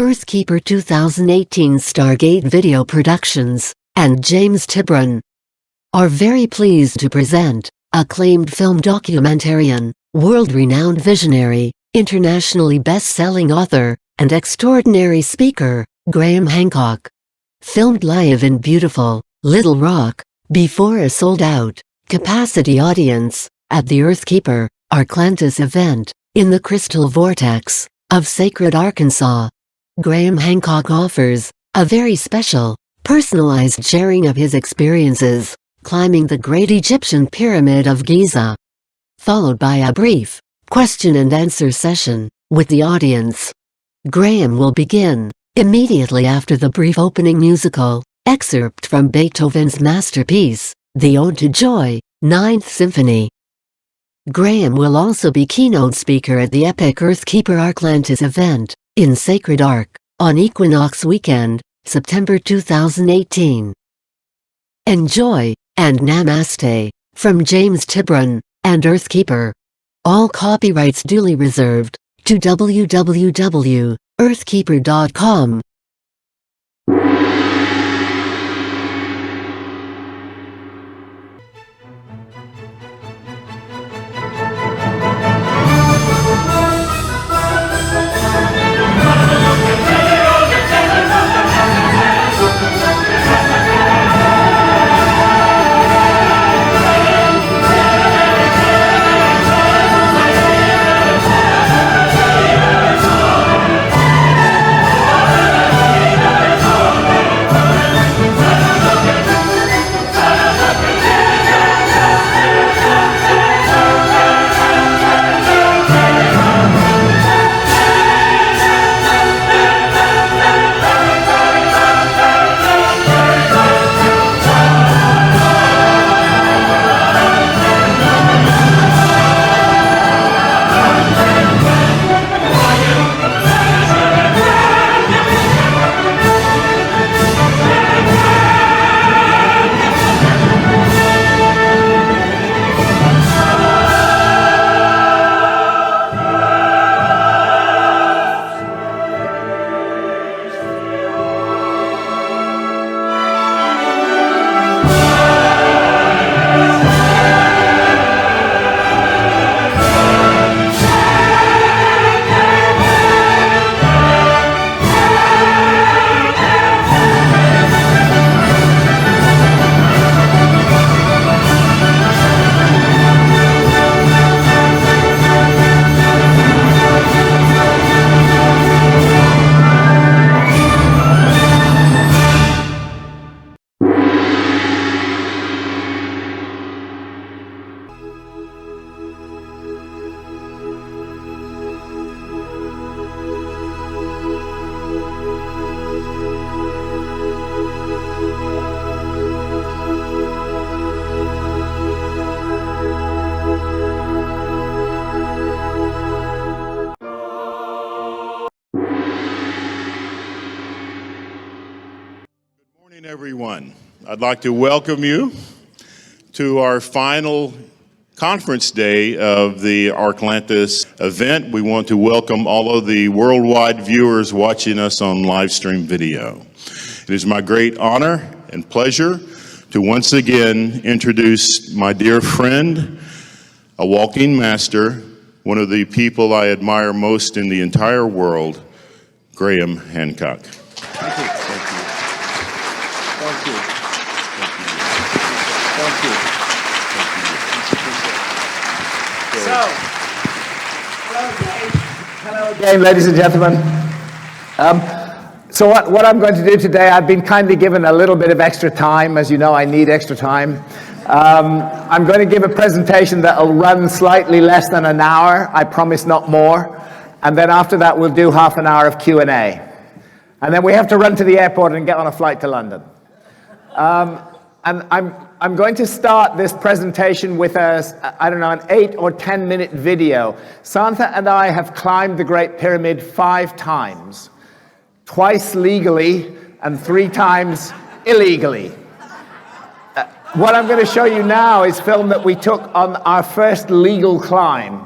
Earthkeeper 2018 Stargate Video Productions, and James Tiburon are very pleased to present acclaimed film documentarian, world-renowned visionary, internationally best-selling author, and extraordinary speaker, Graham Hancock. Filmed live in beautiful Little Rock, before a sold-out capacity audience, at the Earthkeeper Arclantis event, in the Crystal Vortex of Sacred Arkansas. Graham Hancock offers a very special, personalized sharing of his experiences climbing the great Egyptian pyramid of Giza, followed by a brief question-and-answer session with the audience. Graham will begin immediately after the brief opening musical excerpt from Beethoven's masterpiece, The Ode to Joy, Ninth Symphony. Graham will also be keynote speaker at the epic Earthkeeper Arclantis event in Sacred Ark on Equinox Weekend, September 2018. Enjoy, and Namaste, from James Tiburon and Earthkeeper. All copyrights duly reserved to www.earthkeeper.com. Everyone, I'd like to welcome you to our final conference day of the Arclantis event. We want to welcome all of the worldwide viewers watching us on live stream video. It is my great honor and pleasure to once again introduce my dear friend, a walking master, one of the people I admire most in the entire world, Graham Hancock. Thank you. Thank you. Thank you. So, hello again, ladies and gentlemen. So what I'm going to do today, I've been kindly given a little bit of extra time. As you know, I need extra time. I'm going to give a presentation that will run slightly less than an hour. I promise not more. And then after that, we'll do half an hour of Q&A. And then we have to run to the airport and get on a flight to London. And I'm going to start this presentation with an 8 or 10 minute video. Santha and I have climbed the Great Pyramid 5 times. Twice legally and 3 times illegally. What I'm going to show you now is film that we took on our first legal climb.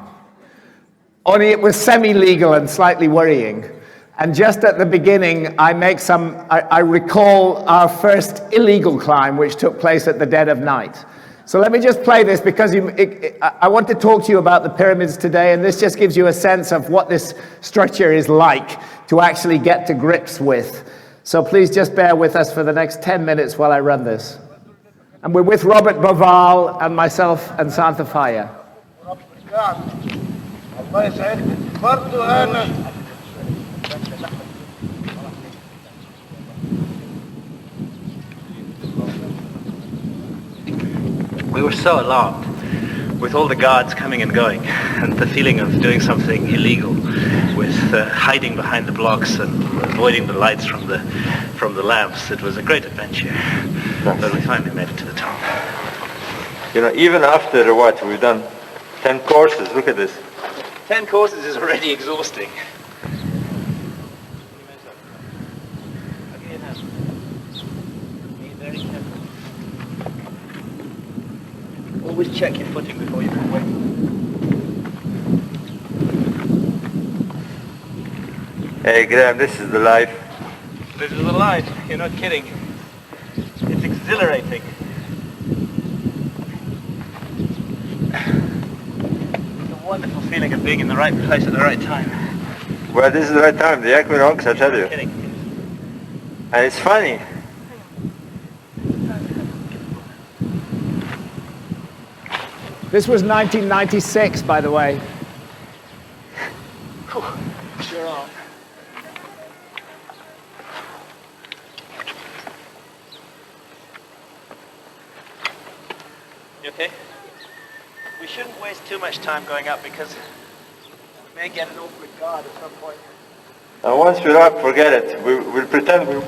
Only it was semi-legal and slightly worrying. And just at the beginning, I recall our first illegal climb, which took place at the dead of night. So let me just play this because I want to talk to you about the pyramids today, and this just gives you a sense of what this structure is like to actually get to grips with. So please just bear with us for the next 10 minutes while I run this. And we're with Robert Boval and myself and Santa Faya. We were so alarmed with all the guards coming and going, and the feeling of doing something illegal, with hiding behind the blocks and avoiding the lights from the lamps. It was a great adventure, but we finally made it to the top. You know, even after what we've done, 10 courses. Look at this. 10 courses is already exhausting. Always check your footing before you come away. Hey Graham, this is the life. This is the life. You're not kidding. It's exhilarating. It's a wonderful feeling of being in the right place at the right time. Well, this is the right time. The equinox, I tell you. Kidding. And it's funny. This was 1996, by the way. Sure are. You okay? We shouldn't waste too much time going up because we may get an awkward guard at some point. And once we're up, forget it. We'll pretend we're...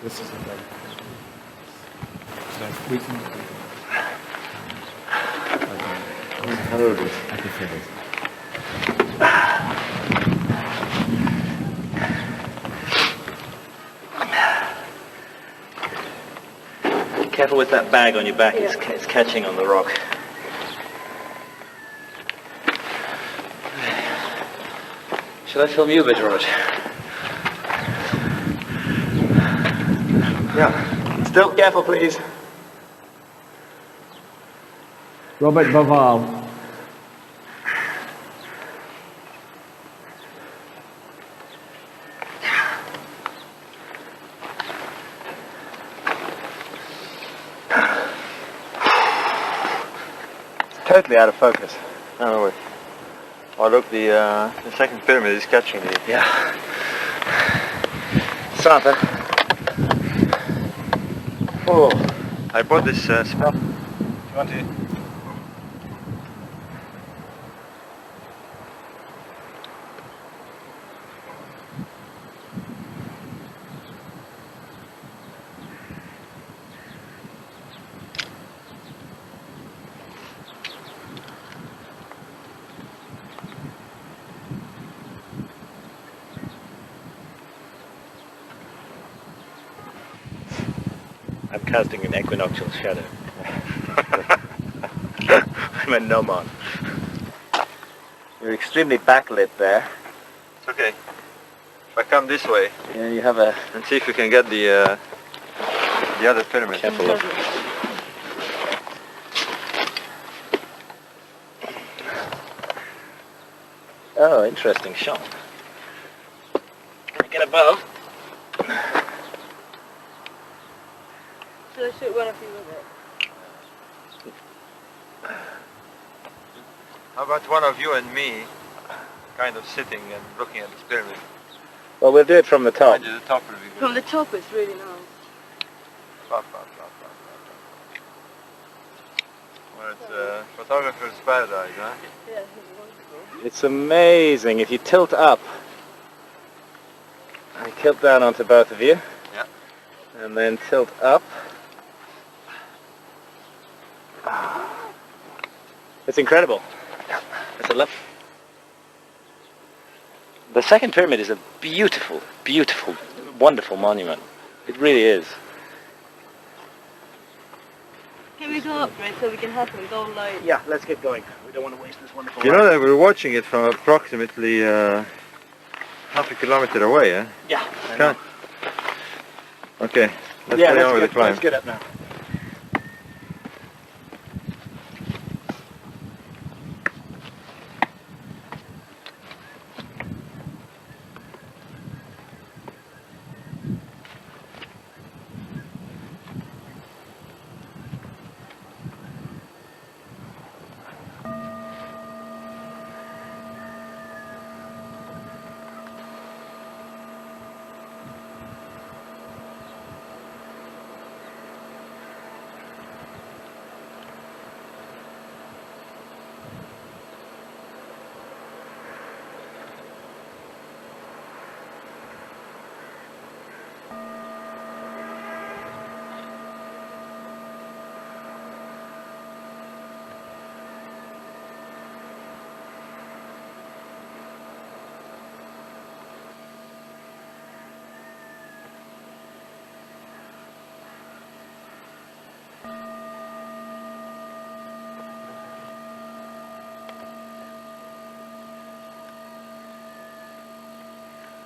This is a We can. I can feel this. Careful with that bag on your back, it's catching on the rock. Shall I film you a bit, Robert? Yeah. Still careful, please. Robert Boval. Totally out of focus. Oh, wait. Oh, look, the second pyramid is catching the... Yeah. Santa. Oh, I bought this spell. You want to... I'm casting an equinoctial shadow. I'm a gnomon. You're extremely backlit there. It's okay. If I come this way Yeah, you have a... and see if we can get the other pyramid. Careful, look. Oh, interesting shot. Get above. Should I shoot one of you with it? How about one of you and me kind of sitting and looking at this pyramid? Well, we'll do it from the top. Mind you, the top will be good. From the top, it's really nice. Well, it's photographer's paradise, huh? Yeah, it's wonderful. It's amazing. If you tilt up, and tilt down onto both of you, Yeah. and then tilt up. It's incredible. It's a love. The second pyramid is a beautiful, beautiful, wonderful monument. It really is. Can we go up, right, so we can have some gold light? Yeah, let's get going. We don't want to waste this wonderful You know that we're watching it from approximately half a kilometer away, eh? Yeah. I Okay. know. Okay, let's Yeah, carry on with the climb. let's get up now.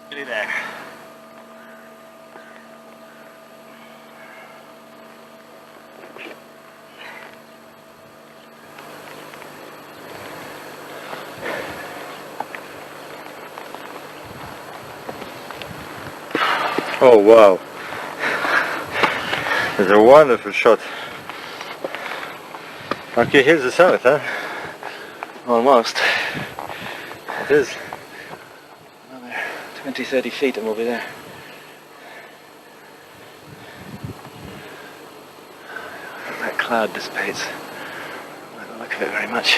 Nearly there. Oh wow. It's a wonderful shot. Okay, here's the summit, huh? Almost. It is. Another 20, 30 feet and we'll be there. That cloud dissipates. I don't look at it very much.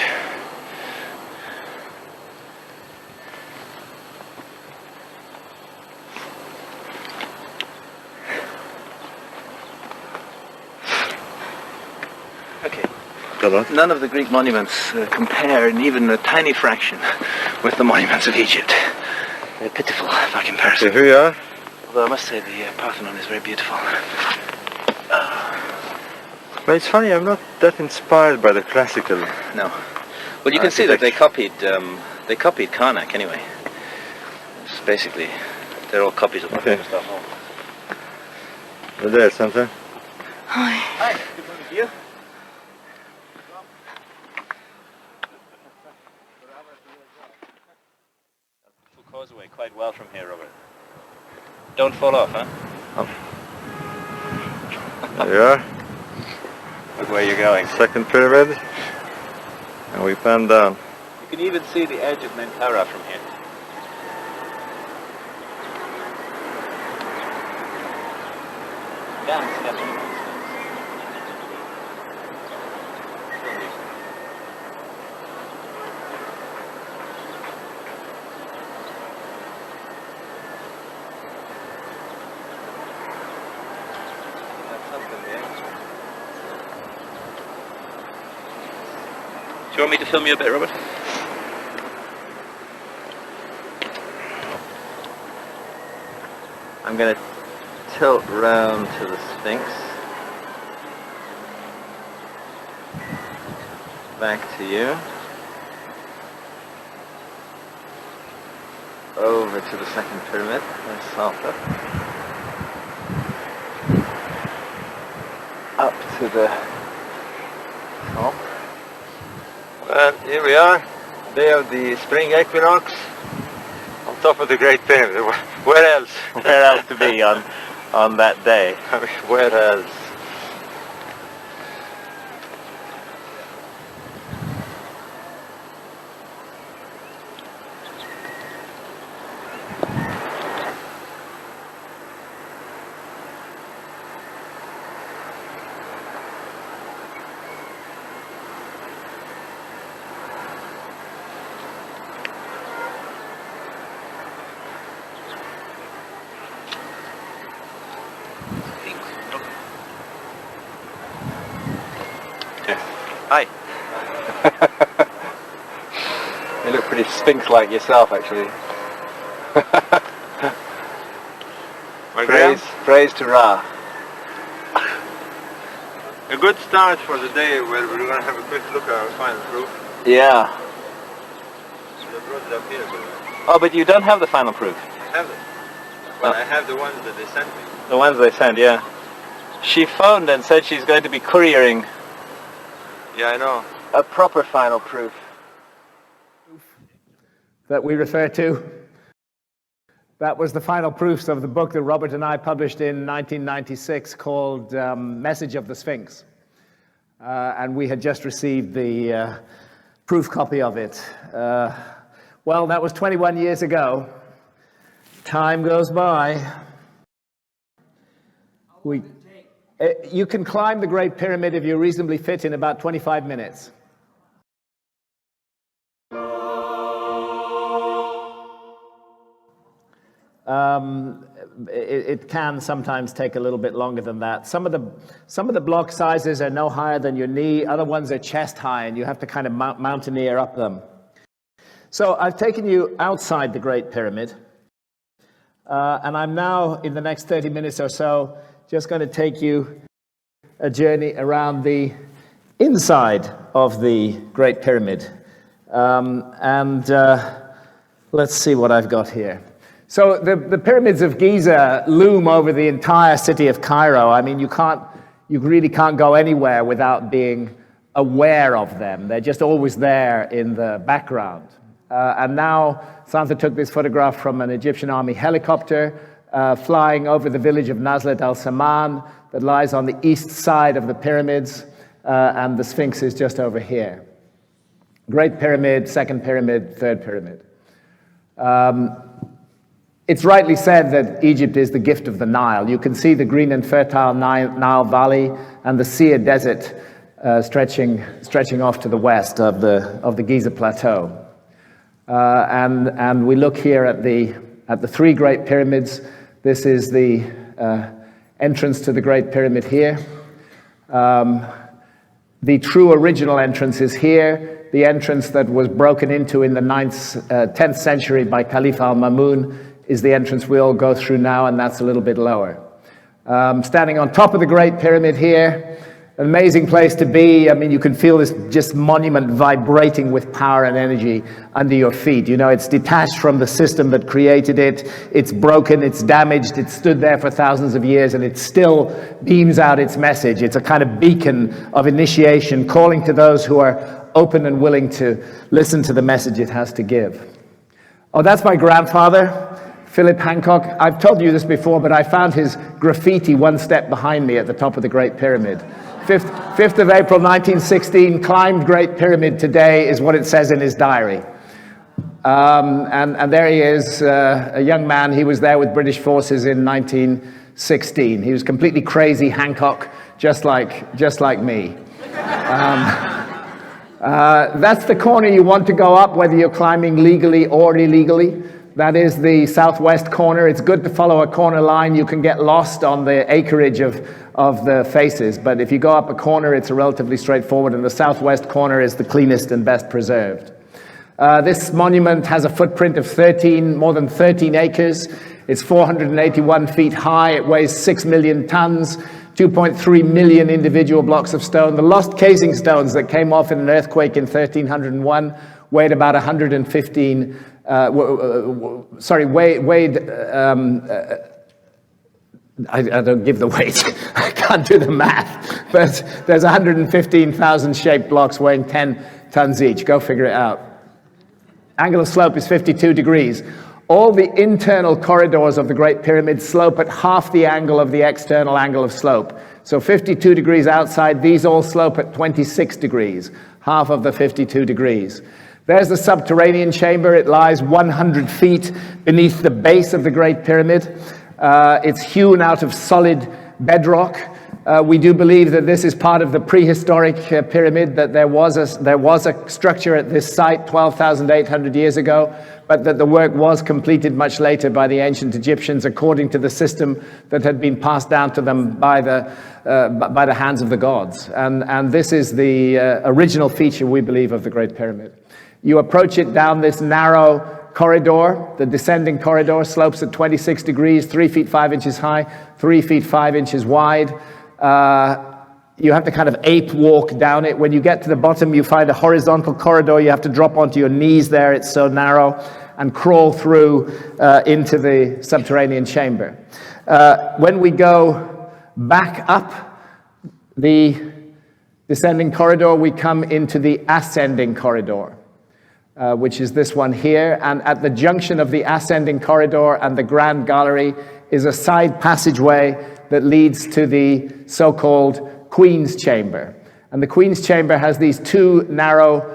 Okay. Hello. None of the Greek monuments compare in even a tiny fraction with the monuments of Egypt. They're pitiful by So comparison. here we are. Although I must say the Parthenon is very beautiful. But it's funny, I'm not that inspired by the classical. No. Well, you can see that they copied Karnak anyway. It's basically, they're all copies of the Okay. famous stuff. We're there, Santa. Hi, good morning to you. Full causeway quite well from here, Robert. Don't fall off, huh? There we are. Look where you're going. Second pyramid. And we pan down. You can even see the edge of Menkara from here. Yeah, it's definitely. Do you want me to film you a bit, Robert? I'm going to tilt round to the Sphinx. Back to you. Over to the second pyramid. Nice soft up. Up to the top. Well, here we are. Day of the spring equinox. On top of the Great Pyramid. Where else? Where else to be on that day? I mean, where else? sphinx like yourself, actually. Praise to Ra. A good start for the day where we're going to have a quick look at our final proof. Yeah. I brought it up here, but Oh, but you don't have the final proof. I have it. But I have the ones that they sent me. The ones they sent, yeah. She phoned and said she's going to be couriering Yeah, I know. a proper final proof. That we refer to. That was the final proofs of the book that Robert and I published in 1996 called Message of the Sphinx. And we had just received the proof copy of it. Well, that was 21 years ago. Time goes by. You can climb the Great Pyramid if you're reasonably fit in about 25 minutes. It can sometimes take a little bit longer than that. Some of the block sizes are no higher than your knee. Other ones are chest high, and you have to kind of mountaineer up them. So I've taken you outside the Great Pyramid, and I'm now, in the next 30 minutes or so, just going to take you a journey around the inside of the Great Pyramid. Let's see what I've got here. So the pyramids of Giza loom over the entire city of Cairo. I mean, you really can't go anywhere without being aware of them. They're just always there in the background. And now Santa took this photograph from an Egyptian army helicopter flying over the village of Nazlet al-Saman that lies on the east side of the pyramids, and the Sphinx is just over here. Great Pyramid, Second Pyramid, Third Pyramid. It's rightly said that Egypt is the gift of the Nile. You can see the green and fertile Nile Valley and the Sia Desert stretching off to the west of the Giza Plateau. And we look here at the three Great Pyramids. This is the entrance to the Great Pyramid here. The true original entrance is here. The entrance that was broken into in the 10th century by Caliph al-Mamun is the entrance we all go through now, and that's a little bit lower. Standing on top of the Great Pyramid here, an amazing place to be. I mean, you can feel this just monument vibrating with power and energy under your feet. You know, it's detached from the system that created it. It's broken, it's damaged, it's stood there for thousands of years, and it still beams out its message. It's a kind of beacon of initiation, calling to those who are open and willing to listen to the message it has to give. Oh, that's my grandfather, Philip Hancock. I've told you this before, but I found his graffiti one step behind me at the top of the Great Pyramid. 5th of April 1916, climbed Great Pyramid today is what it says in his diary. And there he is, a young man. He was there with British forces in 1916. He was completely crazy Hancock, just like me. That's the corner you want to go up, whether you're climbing legally or illegally. That is the southwest corner. It's good to follow a corner line. You can get lost on the acreage of the faces, but if you go up a corner, it's relatively straightforward, and the southwest corner is the cleanest and best preserved. This monument has a footprint of more than 13 acres. It's 481 feet high. It weighs 6 million tons, 2.3 million individual blocks of stone. The lost casing stones that came off in an earthquake in 1301 weighed about 115 I don't give the weight. I can't do the math. But there's 115,000 shaped blocks weighing 10 tons each. Go figure it out. Angle of slope is 52 degrees. All the internal corridors of the Great Pyramid slope at half the angle of the external angle of slope. So 52 degrees outside, these all slope at 26 degrees, half of the 52 degrees. There's the subterranean chamber. It lies 100 feet beneath the base of the Great Pyramid. It's hewn out of solid bedrock. We do believe that this is part of the prehistoric pyramid, that there was a structure at this site 12,800 years ago, but that the work was completed much later by the ancient Egyptians according to the system that had been passed down to them by the hands of the gods. And this is the original feature, we believe, of the Great Pyramid. You approach it down this narrow corridor. The descending corridor slopes at 26 degrees, 3 feet 5 inches high, 3 feet 5 inches wide. You have to kind of ape walk down it. When you get to the bottom, you find a horizontal corridor. You have to drop onto your knees there. It's so narrow, and crawl through into the subterranean chamber. When we go back up the descending corridor, we come into the ascending corridor, which is this one here. And at the junction of the ascending corridor and the Grand Gallery is a side passageway that leads to the so-called Queen's Chamber. And the Queen's Chamber has these two narrow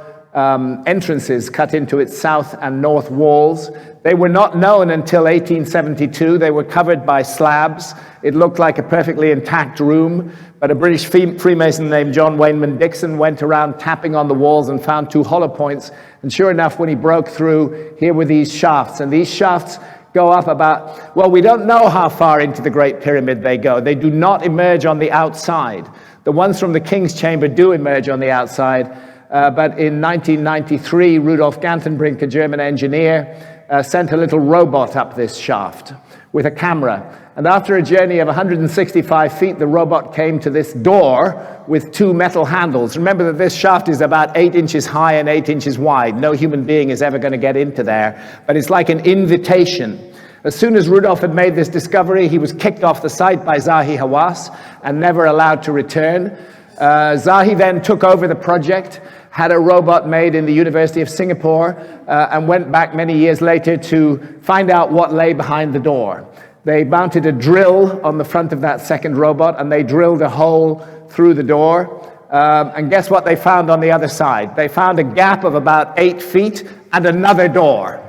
entrances cut into its south and north walls. They were not known until 1872. They were covered by slabs. It looked like a perfectly intact room, but a British Freemason named John Wayneman Dixon went around tapping on the walls and found two hollow points. And sure enough, when he broke through, here were these shafts. And these shafts go up about, well, we don't know how far into the Great Pyramid they go. They do not emerge on the outside. The ones from the King's Chamber do emerge on the outside, but in 1993, Rudolf Gantenbrink, a German engineer, sent a little robot up this shaft with a camera. And after a journey of 165 feet, the robot came to this door with two metal handles. Remember that this shaft is about 8 inches high and 8 inches wide. No human being is ever going to get into there, but it's like an invitation. As soon as Rudolf had made this discovery, he was kicked off the site by Zahi Hawass and never allowed to return. Zahi then took over the project, had a robot made in the University of Singapore, and went back many years later to find out what lay behind the door. They mounted a drill on the front of that second robot, and they drilled a hole through the door. And guess what they found on the other side? They found a gap of about 8 feet and another door.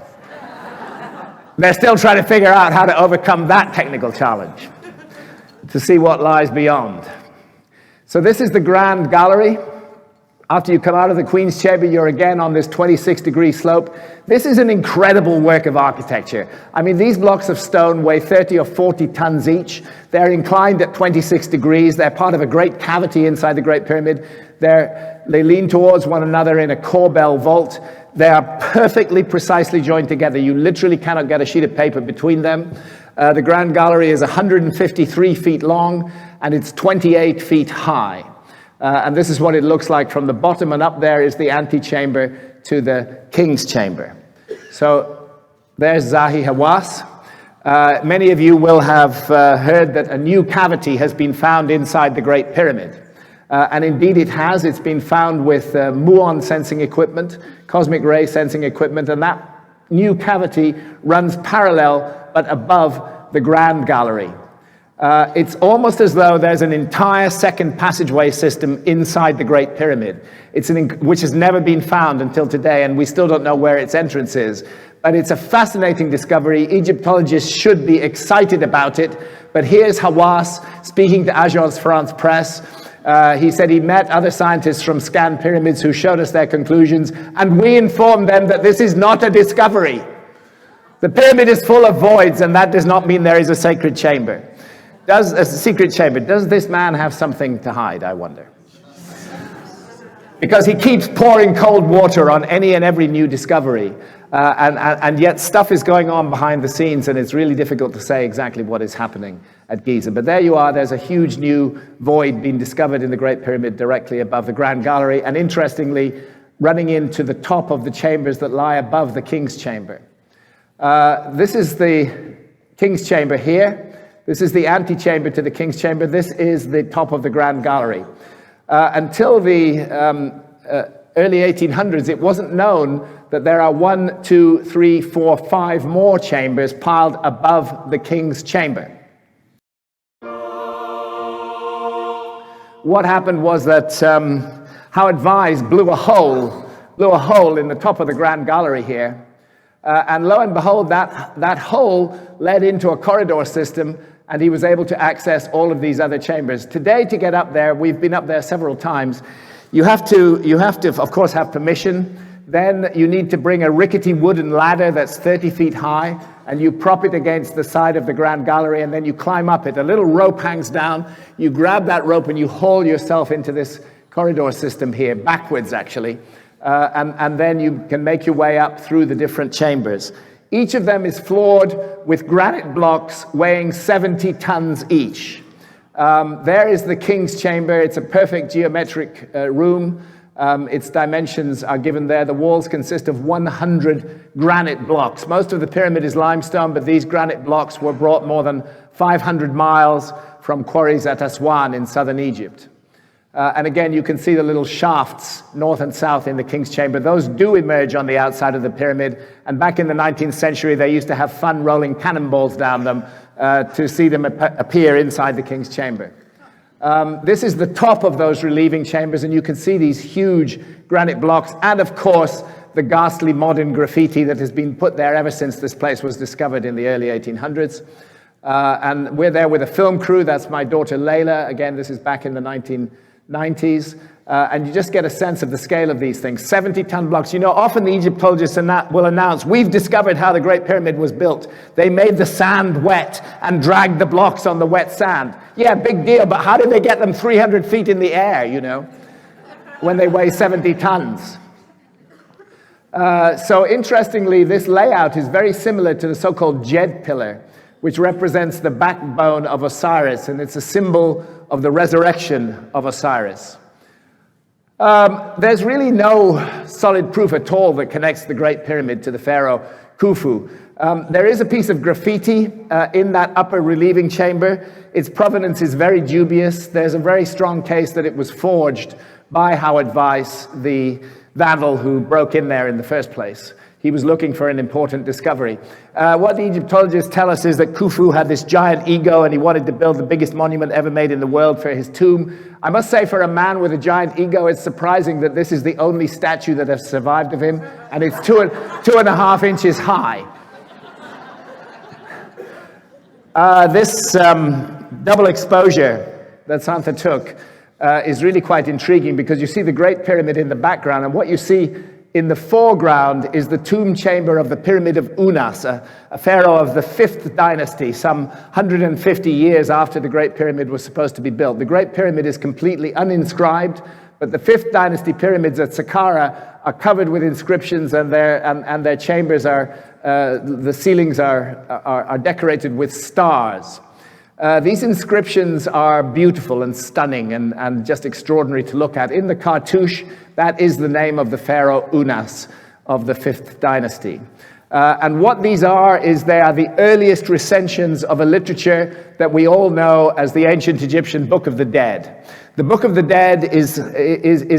They're still trying to figure out how to overcome that technical challenge to see what lies beyond. So this is the Grand Gallery. After you come out of the Queen's Chamber, you're again on this 26-degree slope. This is an incredible work of architecture. I mean, these blocks of stone weigh 30 or 40 tons each. They're inclined at 26 degrees. They're part of a great cavity inside the Great Pyramid. They lean towards one another in a corbel vault. They are perfectly precisely joined together. You literally cannot get a sheet of paper between them. The Grand Gallery is 153 feet long, and it's 28 feet high. And this is what it looks like from the bottom, and up there is the antechamber to the King's Chamber. So there's Zahi Hawass. Many of you will have heard that a new cavity has been found inside the Great Pyramid. And indeed it has. It's been found with muon sensing equipment, cosmic ray sensing equipment, and that new cavity runs parallel but above the Grand Gallery. It's almost as though there's an entire second passageway system inside the Great Pyramid, which has never been found until today, and we still don't know where its entrance is. But it's a fascinating discovery. Egyptologists should be excited about it. But here's Hawass speaking to Agence France Presse. He said he met other scientists from Scan Pyramids who showed us their conclusions, and we informed them that this is not a discovery. The pyramid is full of voids, and that does not mean there is a sacred chamber. Does this man have something to hide, I wonder? Because he keeps pouring cold water on any and every new discovery, and yet stuff is going on behind the scenes, and it's really difficult to say exactly what is happening at Giza. But there you are, there's a huge new void being discovered in the Great Pyramid directly above the Grand Gallery, and interestingly, running into the top of the chambers that lie above the King's Chamber. This is the King's Chamber here. This is the antechamber to the King's Chamber. This is the top of the Grand Gallery. Until the early 1800s, it wasn't known that there are 1, 2, 3, 4, 5 more chambers piled above the King's Chamber. What happened was that Howard Vyse blew a hole in the top of the Grand Gallery here. And lo and behold, that hole led into a corridor system, and he was able to access all of these other chambers. Today, to get up there, we've been up there several times, you have to, of course, have permission. Then you need to bring a rickety wooden ladder that's 30 feet high, and you prop it against the side of the Grand Gallery, and then you climb up it. A little rope hangs down. You grab that rope, and you haul yourself into this corridor system here, backwards, actually. and then you can make your way up through the different chambers. Each of them is floored with granite blocks weighing 70 tons each. There is the king's chamber. It's a perfect geometric room. Its dimensions are given there. The walls consist of 100 granite blocks. Most of the pyramid is limestone, but these granite blocks were brought more than 500 miles from quarries at Aswan in southern Egypt. And again, you can see the little shafts north and south in the king's chamber. Those do emerge on the outside of the pyramid. And back in the 19th century, they used to have fun rolling cannonballs down them to see them appear inside the king's chamber. This is the top of those relieving chambers, and you can see these huge granite blocks and, of course, the ghastly modern graffiti that has been put there ever since this place was discovered in the early 1800s. And we're there with a film crew. That's my daughter Layla. Again, this is back in the 1990s. And you just get a sense of the scale of these things. 70-ton blocks. You know, often the Egyptologists will announce, we've discovered how the Great Pyramid was built. They made the sand wet and dragged the blocks on the wet sand. Yeah, big deal, but how did they get them 300 feet in the air, you know, when they weigh 70 tons? So interestingly, this layout is very similar to the so-called Djed pillar, which represents the backbone of Osiris, and it's a symbol of the resurrection of Osiris. There's really no solid proof at all that connects the Great Pyramid to the pharaoh Khufu. There is a piece of graffiti in that upper relieving chamber. Its provenance is very dubious. There's a very strong case that it was forged by Howard Weiss, the vandal who broke in there in the first place. He was looking for an important discovery. What the Egyptologists tell us is that Khufu had this giant ego and he wanted to build the biggest monument ever made in the world for his tomb. I must say, for a man with a giant ego, it's surprising that this is the only statue that has survived of him, and it's 2.5 inches high. This double exposure that Santa took is really quite intriguing, because you see the Great Pyramid in the background, and what you see in the foreground is the tomb chamber of the Pyramid of Unas, a pharaoh of the 5th dynasty, some 150 years after the Great Pyramid was supposed to be built. The Great Pyramid is completely uninscribed, but the 5th dynasty pyramids at Saqqara are covered with inscriptions, and their chambers are, the ceilings are decorated with stars. These inscriptions are beautiful and stunning and just extraordinary to look at. In the cartouche, that is the name of the pharaoh Unas of the 5th dynasty. And what these are is they are the earliest recensions of a literature that we all know as the ancient Egyptian Book of the Dead. The Book of the Dead is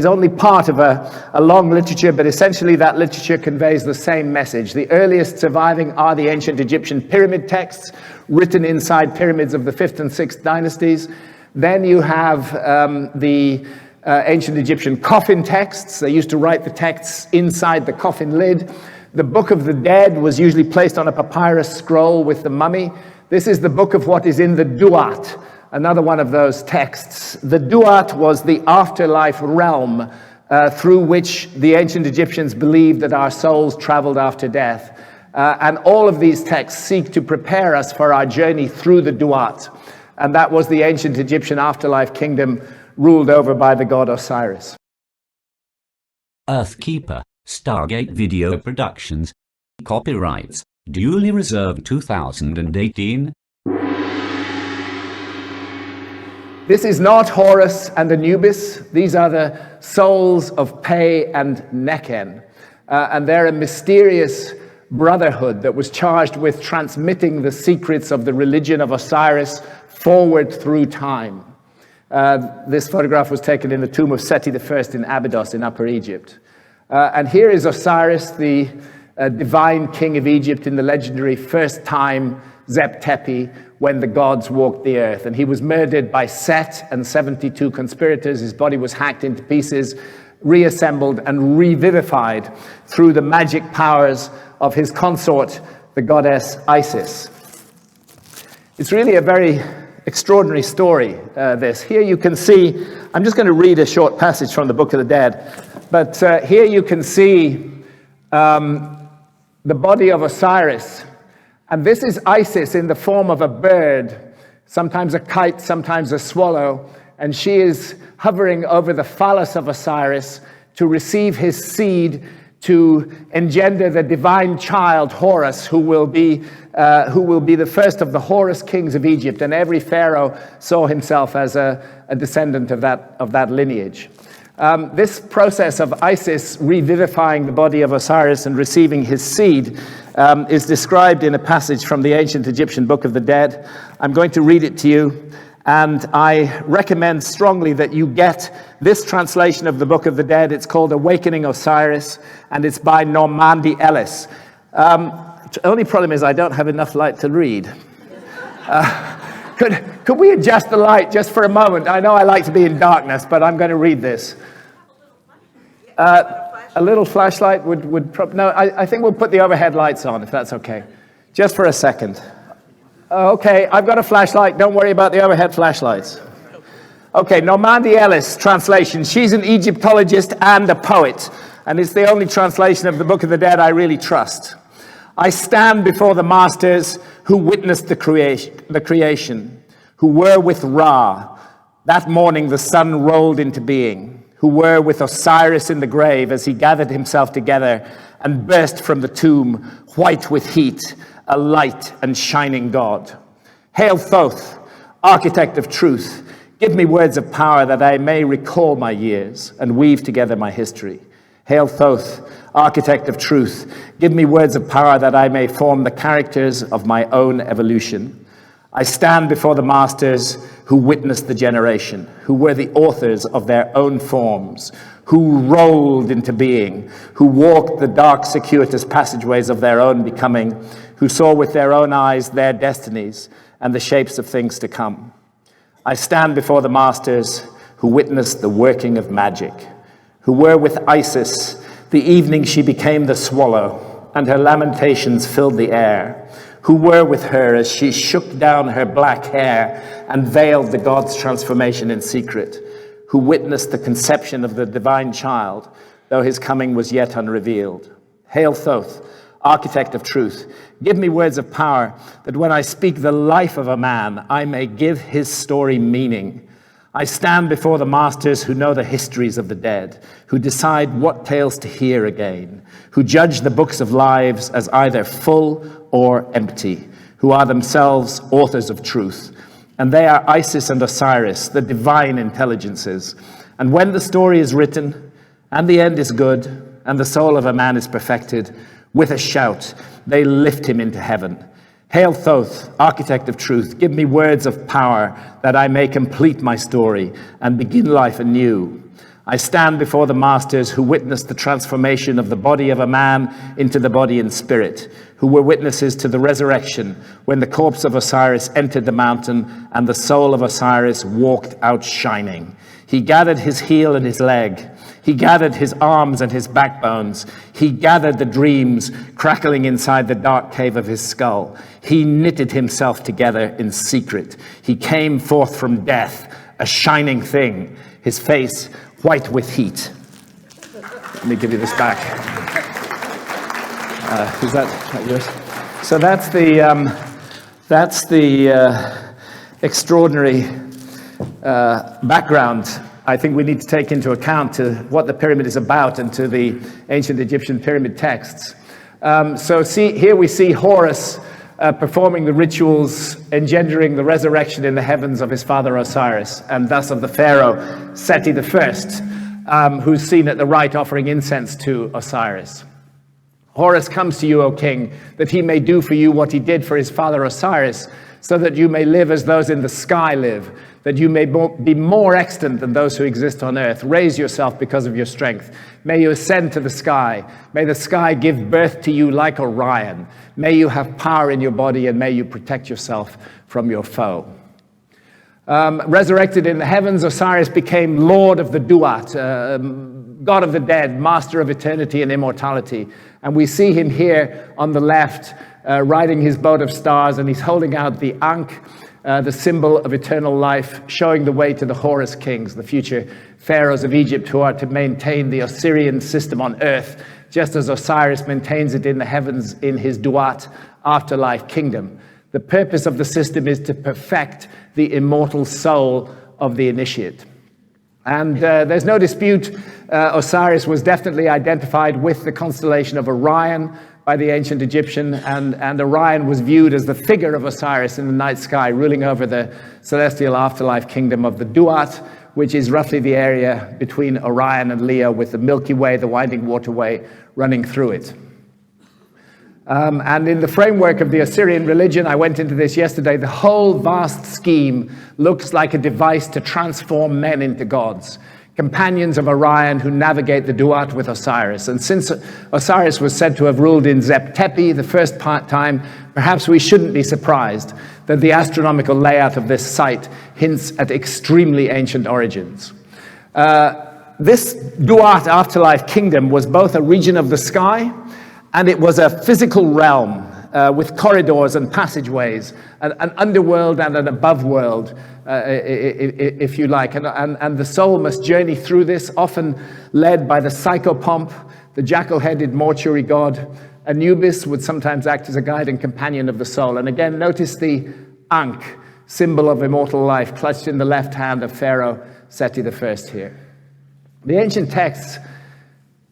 only part of a long literature, but essentially that literature conveys the same message. The earliest surviving are the ancient Egyptian pyramid texts, written inside pyramids of the 5th and 6th dynasties. Then you have the ancient Egyptian coffin texts. They used to write the texts inside the coffin lid. The Book of the Dead was usually placed on a papyrus scroll with the mummy. This is the book of what is in the Duat, another one of those texts. The Duat was the afterlife realm through which the ancient Egyptians believed that our souls traveled after death. And all of these texts seek to prepare us for our journey through the Duat. And that was the ancient Egyptian afterlife kingdom ruled over by the god Osiris. Earthkeeper, Stargate Video Productions. Copyrights, duly reserved 2018. This is not Horus and Anubis. These are the souls of Pe and Nekhen. And they're a mysterious brotherhood that was charged with transmitting the secrets of the religion of Osiris forward through time. This photograph was taken in the tomb of Seti I in Abydos in Upper Egypt. And here is Osiris, the divine king of Egypt in the legendary first time Zep Tepi, when the gods walked the earth. And he was murdered by Set and 72 conspirators. His body was hacked into pieces, reassembled and revivified through the magic powers of his consort, the goddess Isis. It's really a very extraordinary story, this. Here you can see, I'm just going to read a short passage from the Book of the Dead, but here you can see the body of Osiris. And this is Isis in the form of a bird, sometimes a kite, sometimes a swallow, and she is hovering over the phallus of Osiris, to receive his seed, to engender the divine child Horus, who will be the first of the Horus kings of Egypt. And every pharaoh saw himself as a descendant of that lineage. This process of Isis revivifying the body of Osiris and receiving his seed is described in a passage from the ancient Egyptian Book of the Dead. I'm going to read it to you, and I recommend strongly that you get this translation of the Book of the Dead. It's called Awakening Osiris, and it's by Normandy Ellis. The only problem is I don't have enough light to read. Could we adjust the light just for a moment? I know I like to be in darkness, but I'm going to read this. A little flashlight would no, I think we'll put the overhead lights on, if that's okay. Just for a second. Okay, I've got a flashlight. Don't worry about the overhead flashlights. Okay, Normandy Ellis translation. She's an Egyptologist and a poet, and it's the only translation of the Book of the Dead I really trust. I stand before the masters who witnessed the creation, who were with Ra. That morning the sun rolled into being, who were with Osiris in the grave as he gathered himself together and burst from the tomb, white with heat, a light and shining God. Hail Thoth, architect of truth, give me words of power that I may recall my years and weave together my history. Hail Thoth, architect of truth, give me words of power that I may form the characters of my own evolution. I stand before the masters who witnessed the generation, who were the authors of their own forms, who rolled into being, who walked the dark, circuitous passageways of their own becoming, who saw with their own eyes their destinies and the shapes of things to come. I stand before the masters who witnessed the working of magic, who were with Isis the evening she became the swallow, and her lamentations filled the air, who were with her as she shook down her black hair and veiled the god's transformation in secret, who witnessed the conception of the divine child, though his coming was yet unrevealed. Hail Thoth, architect of truth, give me words of power, that when I speak the life of a man, I may give his story meaning. I stand before the masters who know the histories of the dead, who decide what tales to hear again, who judge the books of lives as either full or empty, who are themselves authors of truth. And they are Isis and Osiris, the divine intelligences. And when the story is written, and the end is good, and the soul of a man is perfected, with a shout, they lift him into heaven. Hail Thoth, architect of truth, give me words of power that I may complete my story and begin life anew. I stand before the masters who witnessed the transformation of the body of a man into the body and spirit, who were witnesses to the resurrection when the corpse of Osiris entered the mountain and the soul of Osiris walked out shining. He gathered his heel and his leg. He gathered his arms and his backbones. He gathered the dreams crackling inside the dark cave of his skull. He knitted himself together in secret. He came forth from death, a shining thing, his face white with heat. Let me give you this back. Is that yours? So that's the extraordinary background I think we need to take into account to what the pyramid is about and to the ancient Egyptian pyramid texts. Here we see Horus performing the rituals, engendering the resurrection in the heavens of his father Osiris, and thus of the pharaoh Seti I, who's seen at the right offering incense to Osiris. Horus comes to you, O king, that he may do for you what he did for his father Osiris, so that you may live as those in the sky live, that you may be more extant than those who exist on earth. Raise yourself because of your strength. May you ascend to the sky. May the sky give birth to you like Orion. May you have power in your body, and may you protect yourself from your foe. Resurrected in the heavens, Osiris became Lord of the Duat, God of the dead, master of eternity and immortality. And we see him here on the left, riding his boat of stars, and he's holding out the Ankh, the symbol of eternal life, showing the way to the Horus kings, the future pharaohs of Egypt, who are to maintain the Osirian system on earth, just as Osiris maintains it in the heavens in his Duat afterlife kingdom. The purpose of the system is to perfect the immortal soul of the initiate. And there's no dispute, Osiris was definitely identified with the constellation of Orion by the ancient Egyptian, and Orion was viewed as the figure of Osiris in the night sky, ruling over the celestial afterlife kingdom of the Duat, which is roughly the area between Orion and Leo, with the Milky Way, the winding waterway, running through it. And in the framework of the Osirian religion, I went into this yesterday, the whole vast scheme looks like a device to transform men into gods, companions of Orion who navigate the Duat with Osiris. And since Osiris was said to have ruled in Zep Tepi the first time, perhaps we shouldn't be surprised that the astronomical layout of this site hints at extremely ancient origins. This Duat afterlife kingdom was both a region of the sky and it was a physical realm with corridors and passageways, an underworld and an above world, if you like. And the soul must journey through this, often led by the psychopomp, the jackal-headed mortuary god. Anubis would sometimes act as a guide and companion of the soul. And again, notice the Ankh, symbol of immortal life, clutched in the left hand of Pharaoh Seti I here. The ancient texts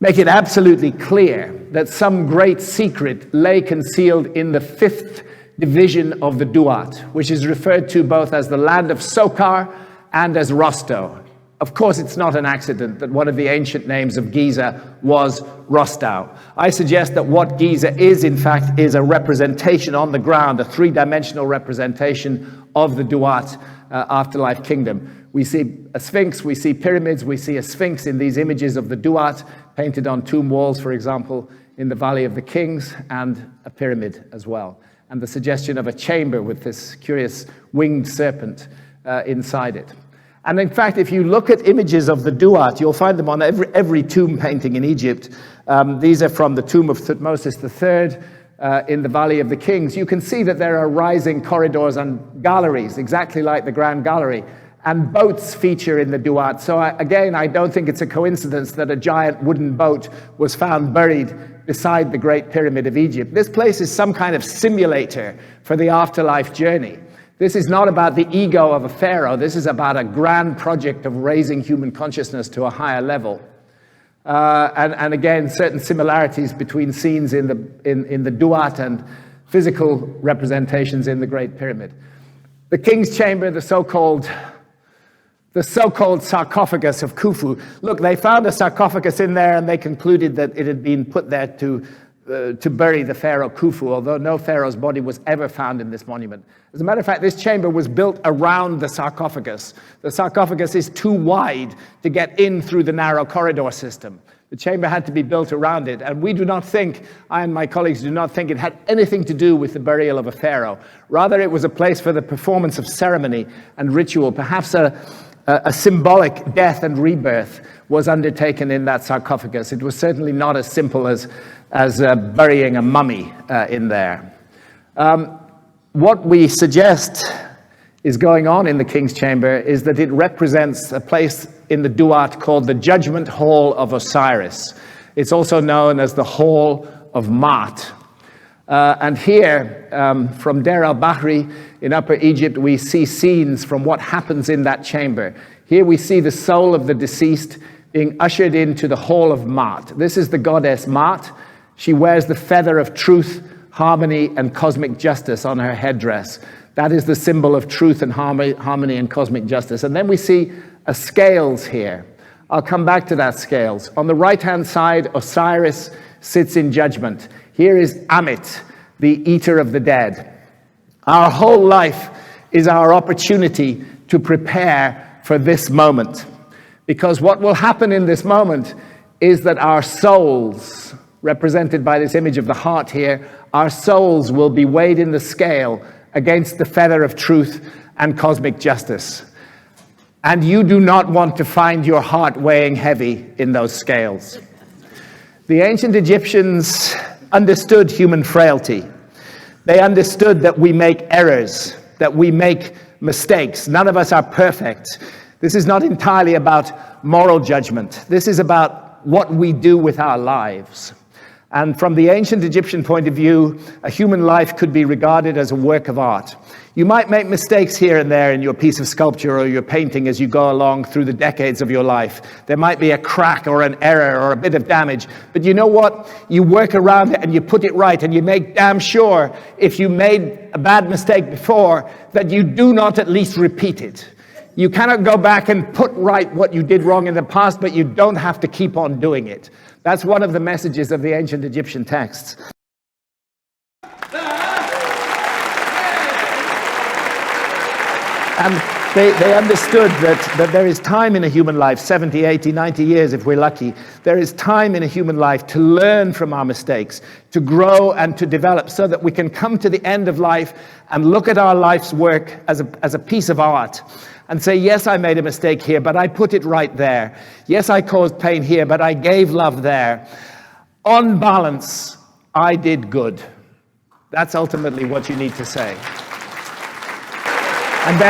make it absolutely clear that some great secret lay concealed in the fifth division of the Duat, which is referred to both as the land of Sokar and as Rosto. Of course, it's not an accident that one of the ancient names of Giza was Rostau. I suggest that what Giza is, in fact, is a representation on the ground, a three-dimensional representation of the Duat afterlife kingdom. We see a sphinx, we see pyramids, we see a sphinx in these images of the Duat, painted on tomb walls, for example, in the Valley of the Kings, and a pyramid as well. And the suggestion of a chamber with this curious winged serpent inside it. And in fact, if you look at images of the Duat, you'll find them on every tomb painting in Egypt. These are from the tomb of Thutmose III in the Valley of the Kings. You can see that there are rising corridors and galleries, exactly like the Grand Gallery. And boats feature in the Duat. So again, I don't think it's a coincidence that a giant wooden boat was found buried beside the Great Pyramid of Egypt. This place is some kind of simulator for the afterlife journey. This is not about the ego of a pharaoh. This is about a grand project of raising human consciousness to a higher level. And again, certain similarities between scenes in the Duat and physical representations in the Great Pyramid. The King's Chamber, the so-called sarcophagus of Khufu. Look, they found a sarcophagus in there and they concluded that it had been put there to bury the pharaoh Khufu, although no pharaoh's body was ever found in this monument. As a matter of fact, this chamber was built around the sarcophagus. The sarcophagus is too wide to get in through the narrow corridor system. The chamber had to be built around it, and we do not think, I and my colleagues do not think it had anything to do with the burial of a pharaoh. Rather, it was a place for the performance of ceremony and ritual. Perhaps a symbolic death and rebirth was undertaken in that sarcophagus. It was certainly not as simple as burying a mummy in there. What we suggest is going on in the King's Chamber is that it represents a place in the Duat called the Judgment Hall of Osiris. It's also known as the Hall of Maat. And here, from Deir al-Bahri in Upper Egypt, we see scenes from what happens in that chamber. Here we see the soul of the deceased being ushered into the Hall of Maat. This is the goddess Maat. She wears the feather of truth, harmony, and cosmic justice on her headdress. That is the symbol of truth and harmony and cosmic justice. And then we see a scales here. I'll come back to that scales. On the right-hand side, Osiris sits in judgment. Here is Amit, the eater of the dead. Our whole life is our opportunity to prepare for this moment. Because what will happen in this moment is that our souls, represented by this image of the heart here, our souls will be weighed in the scale against the feather of truth and cosmic justice. And you do not want to find your heart weighing heavy in those scales. The ancient Egyptians understood human frailty. They understood that we make errors, that we make mistakes. None of us are perfect. This is not entirely about moral judgment. This is about what we do with our lives. And from the ancient Egyptian point of view, a human life could be regarded as a work of art. You might make mistakes here and there in your piece of sculpture or your painting as you go along through the decades of your life. There might be a crack or an error or a bit of damage. But you know what? You work around it and you put it right, and you make damn sure, if you made a bad mistake before, that you do not at least repeat it. You cannot go back and put right what you did wrong in the past, but you don't have to keep on doing it. That's one of the messages of the ancient Egyptian texts. And they understood that there is time in a human life, 70, 80, 90 years if we're lucky. There is time in a human life to learn from our mistakes, to grow and to develop, so that we can come to the end of life and look at our life's work as a piece of art and say, yes, I made a mistake here, but I put it right there. Yes, I caused pain here, but I gave love there. On balance, I did good. That's ultimately what you need to say. And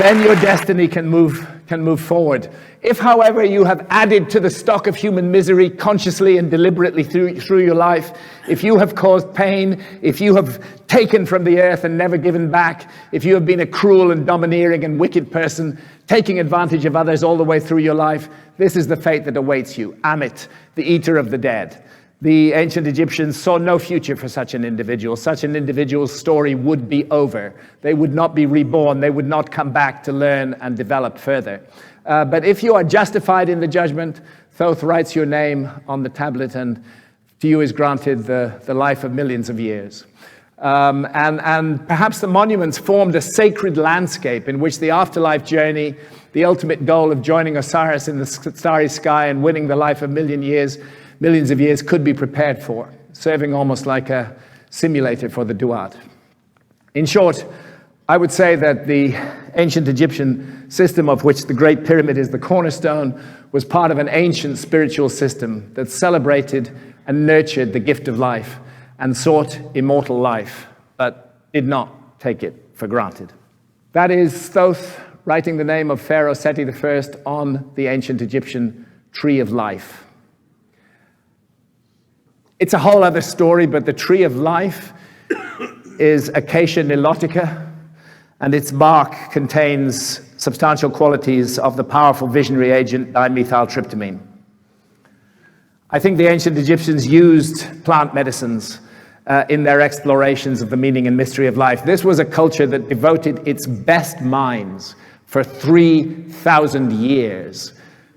then your destiny can move forward. If, however, you have added to the stock of human misery consciously and deliberately through your life, if you have caused pain, if you have taken from the earth and never given back, if you have been a cruel and domineering and wicked person, taking advantage of others all the way through your life, this is the fate that awaits you. Amit, the eater of the dead. The ancient Egyptians saw no future for such an individual. Such an individual's story would be over. They would not be reborn. They would not come back to learn and develop further. But if you are justified in the judgment, Thoth writes your name on the tablet, and to you is granted the life of millions of years. And perhaps the monuments formed a sacred landscape in which the afterlife journey, the ultimate goal of joining Osiris in the starry sky and winning the life of millions of years could be prepared for, serving almost like a simulator for the duat. In short, I would say that the ancient Egyptian system, of which the Great Pyramid is the cornerstone, was part of an ancient spiritual system that celebrated and nurtured the gift of life and sought immortal life, but did not take it for granted. That is Thoth writing the name of Pharaoh Seti I on the ancient Egyptian tree of life. It's a whole other story, but the tree of life is Acacia nilotica, and its bark contains substantial qualities of the powerful visionary agent dimethyltryptamine. I think the ancient Egyptians used plant medicines in their explorations of the meaning and mystery of life. This was a culture that devoted its best minds for 3,000 years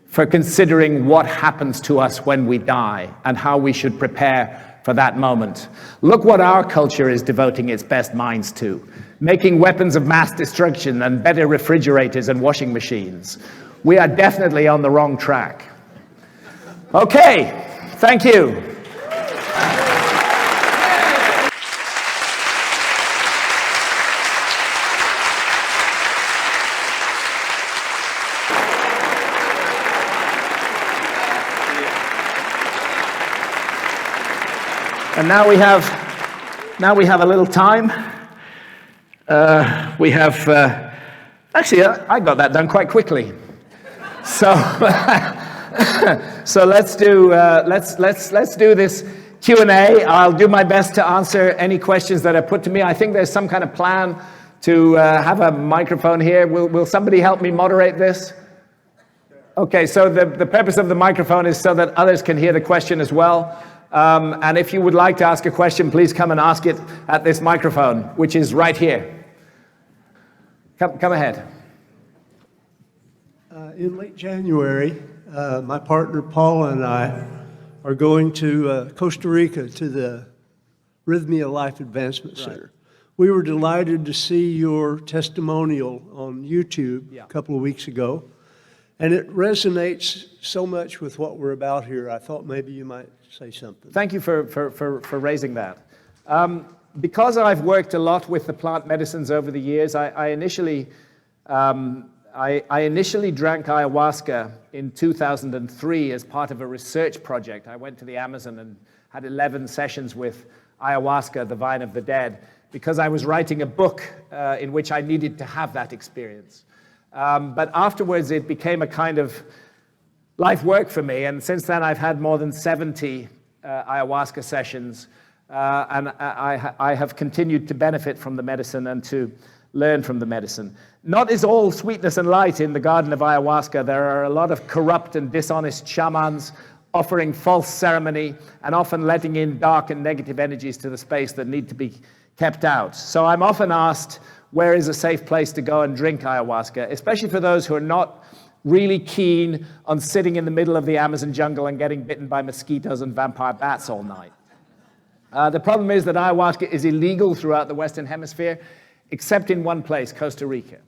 for considering what happens to us when we die and how we should prepare for that moment. Look what our culture is devoting its best minds to: making weapons of mass destruction and better refrigerators and washing machines. We are definitely on the wrong track. Okay, thank you. And now we have a little time. Actually, I got that done quite quickly. So, so let's do this Q&A. I'll do my best to answer any questions that are put to me. I think there's some kind of plan to have a microphone here. Will somebody help me moderate this? Okay, so the purpose of the microphone is so that others can hear the question as well. And if you would like to ask a question, please come and ask it at this microphone, which is right here. Come ahead. In late January, my partner Paul and I are going to Costa Rica to the Rhythmia Life Advancement Center. We were delighted to see your testimonial on YouTube a couple of weeks ago, and it resonates so much with what we're about here. I thought maybe you might say something. Thank you for raising that. Because I've worked a lot with the plant medicines over the years, I initially drank ayahuasca in 2003 as part of a research project. I went to the Amazon and had 11 sessions with ayahuasca, the vine of the dead, because I was writing a book in which I needed to have that experience. But afterwards, it became a kind of life work for me, and since then I've had more than 70 ayahuasca sessions, and I have continued to benefit from the medicine and to learn from the medicine. Not is all sweetness and light in the garden of ayahuasca. There are a lot of corrupt and dishonest shamans offering false ceremony and often letting in dark and negative energies to the space that need to be kept out. So I'm often asked, where is a safe place to go and drink ayahuasca, especially for those who are not really keen on sitting in the middle of the Amazon jungle and getting bitten by mosquitoes and vampire bats all night. The problem is that ayahuasca is illegal throughout the Western Hemisphere, except in one place, Costa Rica.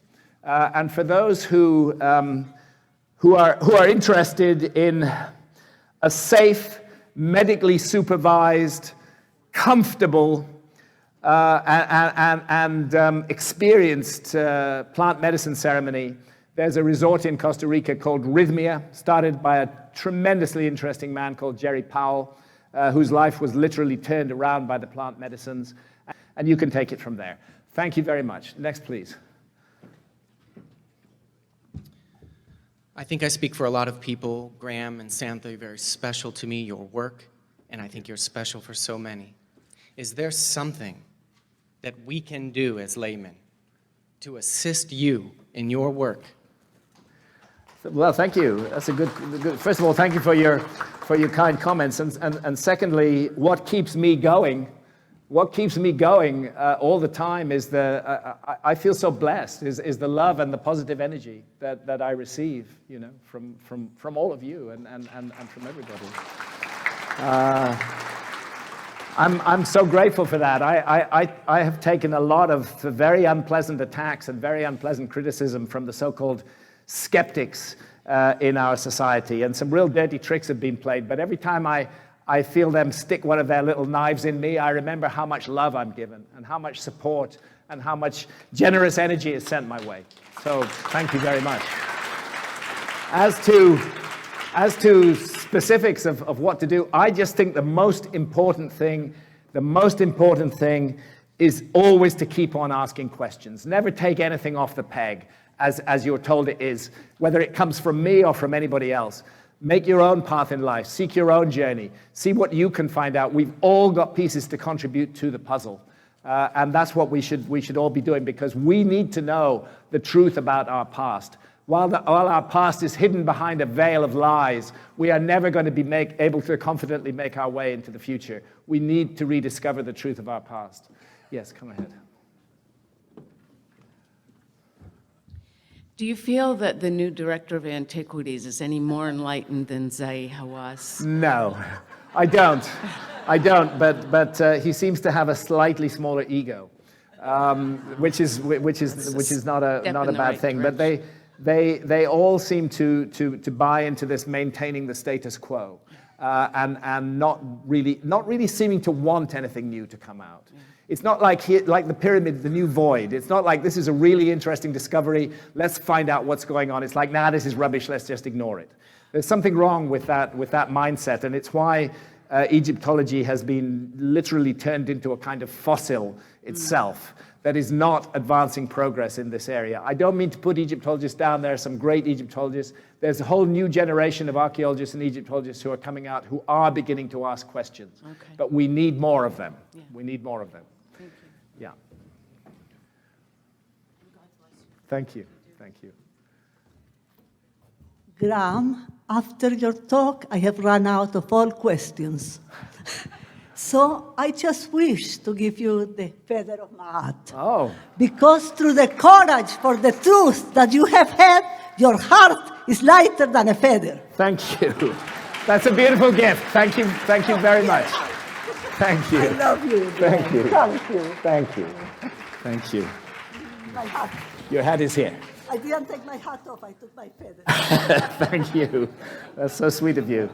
And for those who are interested in a safe, medically supervised, comfortable, and experienced plant medicine ceremony, there's a resort in Costa Rica called Rhythmia, started by a tremendously interesting man called Jerry Powell, whose life was literally turned around by the plant medicines. And you can take it from there. Thank you very much. Next, please. I think I speak for a lot of people. Graham and Santha are very special to me, your work, and I think you're special for so many. Is there something that we can do as laymen to assist you in your work? Well, thank you. That's a good. First of all, thank you for your kind comments, and secondly, what keeps me going? What keeps me going all the time is I feel so blessed, is the love and the positive energy that I receive, you know, from all of you and from everybody. I'm so grateful for that. I have taken a lot of very unpleasant attacks and very unpleasant criticism from the so-called skeptics in our society, and some real dirty tricks have been played, but every time I feel them stick one of their little knives in me, I remember how much love I'm given and how much support and how much generous energy is sent my way. So thank you very much. As to specifics of what to do, I just think the most important thing is always to keep on asking questions. Never take anything off the peg as you're told it is, whether it comes from me or from anybody else. Make your own path in life. Seek your own journey. See what you can find out. We've all got pieces to contribute to the puzzle. And that's what we should all be doing, because we need to know the truth about our past. While our past is hidden behind a veil of lies, we are never going to be able to confidently make our way into the future. We need to rediscover the truth of our past. Yes, come ahead. Do you feel that the new director of antiquities is any more enlightened than Zahi Hawass? No, I don't. But he seems to have a slightly smaller ego, which is not a bad thing. But they all seem to buy into this maintaining the status quo, and not really seeming to want anything new to come out. It's not like the pyramid, the new void. It's not like this is a really interesting discovery. Let's find out what's going on. It's like, nah, this is rubbish. Let's just ignore it. There's something wrong with that mindset, and it's why Egyptology has been literally turned into a kind of fossil itself that is not advancing progress in this area. I don't mean to put Egyptologists down. There are some great Egyptologists. There's a whole new generation of archaeologists and Egyptologists who are coming out who are beginning to ask questions. Okay. But we need more of them. Yeah. We need more of them. Thank you. Yeah. Thank you. Thank you. Graham, after your talk, I have run out of all questions. So I just wish to give you the feather of my hat. Oh. Because through the courage for the truth that you have had, your heart is lighter than a feather. Thank you. That's a beautiful gift. Thank you very much. Thank you. I love you. Thank you. Thank you. Thank you. Thank you. My hat. Your hat is here. I didn't take my hat off, I took my feather. Thank you. That's so sweet of you.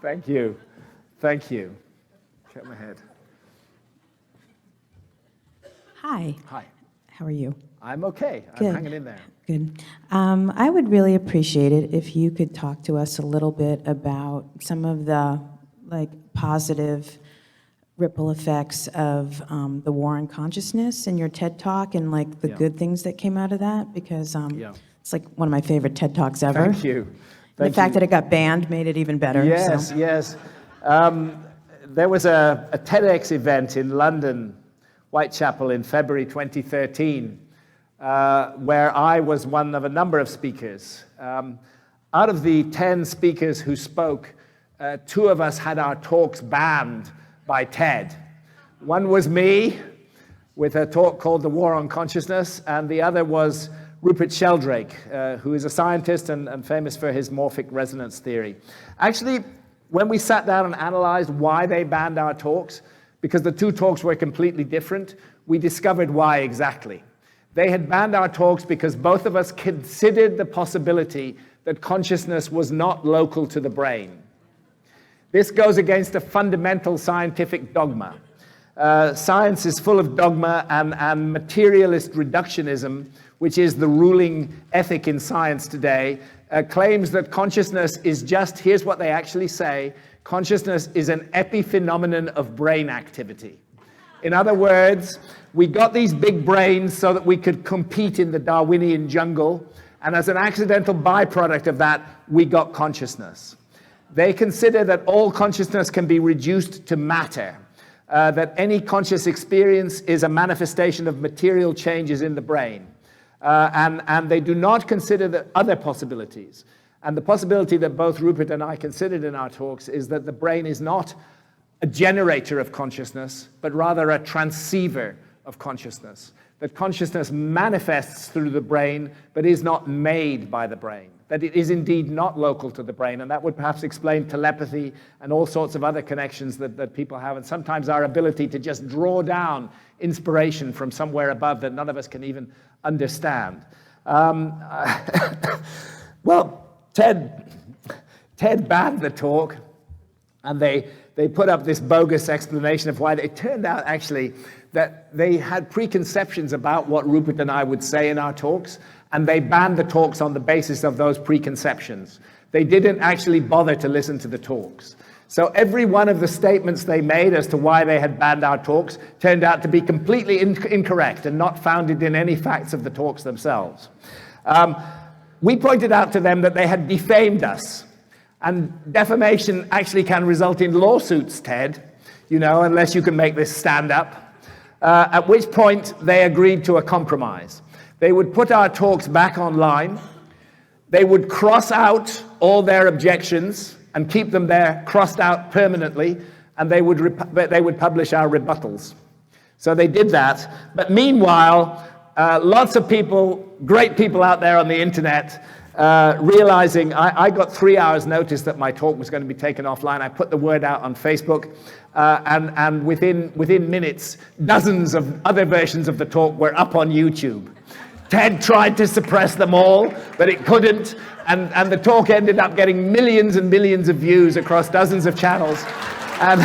Thank you. Thank you. Come ahead. Hi. Hi. How are you? I'm okay. Good. I'm hanging in there. Good. I would really appreciate it if you could talk to us a little bit about some of the positive ripple effects of the war on consciousness in your TED Talk and the good things that came out of that, because it's one of my favorite TED Talks ever. Thank you. The fact that it got banned made it even better. Yes, so. yes. There was a TEDx event in London, Whitechapel, in February 2013, where I was one of a number of speakers. Out of the 10 speakers who spoke, 2 of us had our talks banned by TED. One was me, with a talk called The War on Consciousness, and the other was Rupert Sheldrake, who is a scientist and famous for his morphic resonance theory. Actually, when we sat down and analyzed why they banned our talks, because the 2 talks were completely different, we discovered why exactly. They had banned our talks because both of us considered the possibility that consciousness was not local to the brain. This goes against a fundamental scientific dogma. Science is full of dogma and materialist reductionism, which is the ruling ethic in science today, claims that consciousness is just, here's what they actually say, consciousness is an epiphenomenon of brain activity. In other words, we got these big brains so that we could compete in the Darwinian jungle, and as an accidental byproduct of that, we got consciousness. They consider that all consciousness can be reduced to matter, that any conscious experience is a manifestation of material changes in the brain. And they do not consider the other possibilities. And the possibility that both Rupert and I considered in our talks is that the brain is not a generator of consciousness, but rather a transceiver of consciousness. That consciousness manifests through the brain, but is not made by the brain. That it is indeed not local to the brain, and that would perhaps explain telepathy and all sorts of other connections that people have, and sometimes our ability to just draw down inspiration from somewhere above that none of us can even understand. Well, TED banned the talk, and they put up this bogus explanation of why. It turned out actually that they had preconceptions about what Rupert and I would say in our talks, and they banned the talks on the basis of those preconceptions. They didn't actually bother to listen to the talks. So every one of the statements they made as to why they had banned our talks turned out to be completely incorrect and not founded in any facts of the talks themselves. We pointed out to them that they had defamed us. And defamation actually can result in lawsuits, Ted, unless you can make this stand up. At which point they agreed to a compromise. They would put our talks back online. They would cross out all their objections and keep them there crossed out permanently, and they would publish our rebuttals. So they did that. But meanwhile, lots of people, great people out there on the internet, realizing I got 3 hours notice that my talk was going to be taken offline. I put the word out on Facebook, and within minutes, dozens of other versions of the talk were up on YouTube. TED tried to suppress them all, but it couldn't, and the talk ended up getting millions and millions of views across dozens of channels. And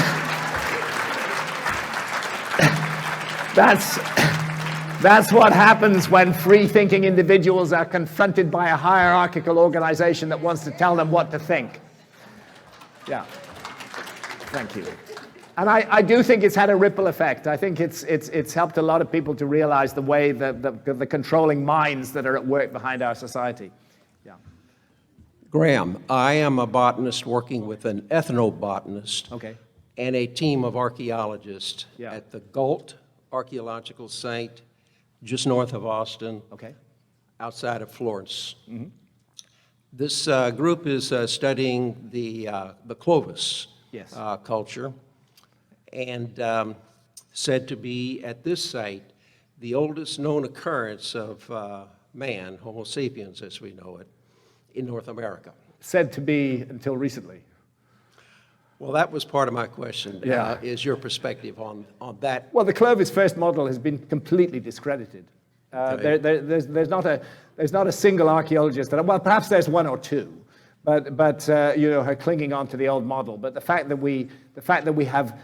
that's what happens when free-thinking individuals are confronted by a hierarchical organization that wants to tell them what to think. Yeah. Thank you. And I do think it's had a ripple effect. I think it's helped a lot of people to realize the way the controlling minds that are at work behind our society. Yeah. Graham, I am a botanist working with an ethnobotanist and a team of archaeologists at the Galt Archaeological Site, just north of Austin, outside of Florence. Mm-hmm. This group is studying the Clovis culture, and said to be, at this site, the oldest known occurrence of man, Homo sapiens as we know it, in North America. Said to be until recently. Well, that was part of my question. Is your perspective on that? Well, the Clovis first model has been completely discredited. There's not a single archaeologist that, well, perhaps there's one or two, but her clinging on to the old model. But the fact that we have